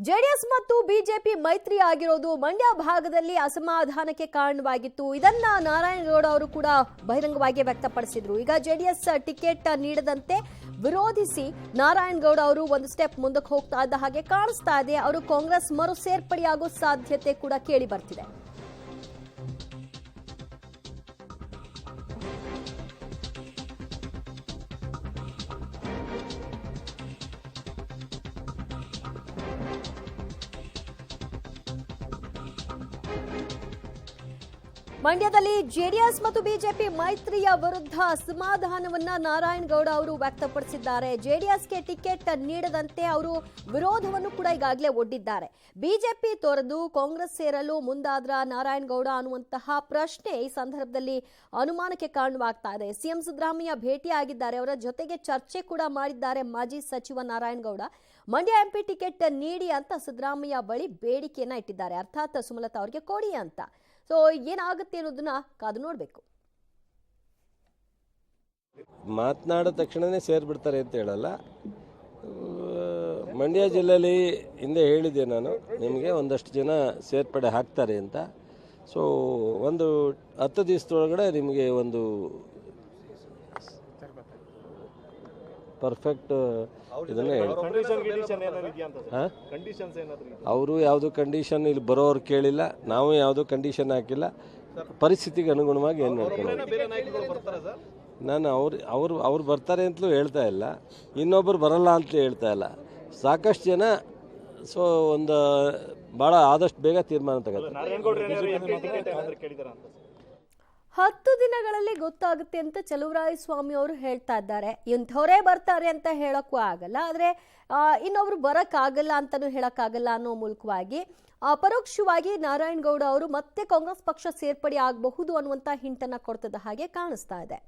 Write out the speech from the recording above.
JDS ಮತ್ತು BJP ಮೈತ್ರಿ ಆಗಿರೋದು ಮಂಡ್ಯ ಭಾಗದಲ್ಲಿ ಅಸಮಾಧಾನಕ್ಕೆ ಕಾರಣವಾಗಿತ್ತು. ಇದನ್ನ ನಾರಾಯಣಗೌಡ ಅವರು ಕೂಡ ಬಹಿರಂಗವಾಗಿ ವ್ಯಕ್ತಪಡಿಸಿದ್ರು. ಈಗ ಜೆಡಿಎಸ್ ಟಿಕೆಟ್ ನೀಡದಂತೆ ವಿರೋಧಿಸಿ ನಾರಾಯಣಗೌಡ ಅವರು ಒಂದು ಸ್ಟೆಪ್ ಮುಂದಕ್ಕೆ ಹೋಗ್ತಾ ಇದ್ದ ಹಾಗೆ ಕಾಣಿಸ್ತಾ ಇದೆ. ಅವರು ಕಾಂಗ್ರೆಸ್ ಮರು ಸೇರ್ಪಡೆಯಾಗೋ ಸಾಧ್ಯತೆ ಕೂಡ ಕೇಳಿ ಬರ್ತಿದೆ. ಮಂಡ್ಯದಲ್ಲಿ ಜೆಡಿಎಸ್ ಮತ್ತು ಬಿಜೆಪಿ ಮೈತ್ರಿಯ ವಿರುದ್ಧ ಅಸಮಾಧಾನವನ್ನ ನಾರಾಯಣಗೌಡ ಅವರು ವ್ಯಕ್ತಪಡಿಸಿದ್ದಾರೆ. ಜೆಡಿಎಸ್ಗೆ ಟಿಕೆಟ್ ನೀಡದಂತೆ ಅವರು ವಿರೋಧವನ್ನು ಕೂಡ ಈಗಾಗಲೇ ಒಡ್ಡಿದ್ದಾರೆ. ಬಿಜೆಪಿ ತೊರೆದು ಕಾಂಗ್ರೆಸ್ ಸೇರಲು ಮುಂದಾದ್ರ ನಾರಾಯಣಗೌಡ ಅನ್ನುವಂತಹ ಪ್ರಶ್ನೆ ಈ ಸಂದರ್ಭದಲ್ಲಿ ಅನುಮಾನಕ್ಕೆ ಕಾರಣವಾಗ್ತಾ ಇದೆ. ಸಿಎಂ ಸಿದ್ದರಾಮಯ್ಯ ಭೇಟಿಯಾಗಿದ್ದಾರೆ, ಅವರ ಜೊತೆಗೆ ಚರ್ಚೆ ಕೂಡ ಮಾಡಿದ್ದಾರೆ ಮಾಜಿ ಸಚಿವ ನಾರಾಯಣಗೌಡ. ಮಂಡ್ಯ ಎಂಪಿ ಟಿಕೆಟ್ ನೀಡಿ ಅಂತ ಸಿದ್ದರಾಮಯ್ಯ ಬಳಿ ಬೇಡಿಕೆಯನ್ನ ಇಟ್ಟಿದ್ದಾರೆ, ಅರ್ಥಾತ್ ಸುಮಲತಾ ಅವರಿಗೆ ಕೊಡಿ ಅಂತ. ಸೊ ಏನಾಗುತ್ತೆ ಅನ್ನೋದನ್ನ ಕಾದು ನೋಡ್ಬೇಕು. ಮಾತನಾಡಿದ ತಕ್ಷಣನೇ ಸೇರ್ಬಿಡ್ತಾರೆ ಅಂತ ಹೇಳಲ್ಲ. ಮಂಡ್ಯ ಜಿಲ್ಲೆಯಲ್ಲಿ ಹಿಂದೆ ಹೇಳಿದ್ದೆ ನಾನು ನಿಮಗೆ, ಒಂದಷ್ಟು ಜನ ಸೇರ್ಪಡೆ ಹಾಕ್ತಾರೆ ಅಂತ. ಸೊ ಒಂದು 10 ದಿವಸದೊಳಗಡೆ ನಿಮಗೆ ಒಂದು ಪರ್ಫೆಕ್ಟ್ ಇದನ್ನ ಅವರು ಯಾವುದು ಕಂಡೀಷನ್ ಇಲ್ಲಿ ಬರೋರು ಕೇಳಿಲ್ಲ, ನಾವು ಯಾವುದು ಕಂಡೀಷನ್ ಹಾಕಿಲ್ಲ. ಪರಿಸ್ಥಿತಿಗೆ ಅನುಗುಣವಾಗಿ ಏನು ಮಾಡ್ಕೊಂಡು ನಾನು ಅವ್ರು ಬರ್ತಾರೆ ಅಂತಲೂ ಹೇಳ್ತಾ ಇಲ್ಲ, ಇನ್ನೊಬ್ಬರು ಬರಲ್ಲ ಅಂತಲೂ ಹೇಳ್ತಾ ಇಲ್ಲ. ಸಾಕಷ್ಟು ಜನ ಸೊ ಒಂದು ಭಾಳ ಆದಷ್ಟು ಬೇಗ ತೀರ್ಮಾನ ತಗೋತಾರೆ. 10 ದಿನಗಳಲ್ಲಿ ಗೊತ್ತಾಗುತ್ತೆ ಅಂತ ಚಲುವರಾಯಸ್ವಾಮಿ ಅವರು ಹೇಳ್ತಾ ಇದ್ದಾರೆ. ಇಂಥವರೇ ಬರ್ತಾರೆ ಅಂತ ಹೇಳಕ್ಕೂ ಆಗಲ್ಲ, ಆದರೆ ಇನ್ನೊಬ್ರು ಬರಕ್ಕಾಗಲ್ಲ ಅಂತಾನೂ ಹೇಳಕ್ಕಾಗಲ್ಲ ಅನ್ನೋ ಮೂಲಕವಾಗಿ ಪರೋಕ್ಷವಾಗಿ ನಾರಾಯಣಗೌಡ ಅವರು ಮತ್ತೆ ಕಾಂಗ್ರೆಸ್ ಪಕ್ಷ ಸೇರ್ಪಡೆ ಆಗಬಹುದು ಅನ್ನುವಂಥ ಹಿಂಟನ್ನ ಕೊಡ್ತದ ಹಾಗೆ ಕಾಣಿಸ್ತಾ ಇದೆ.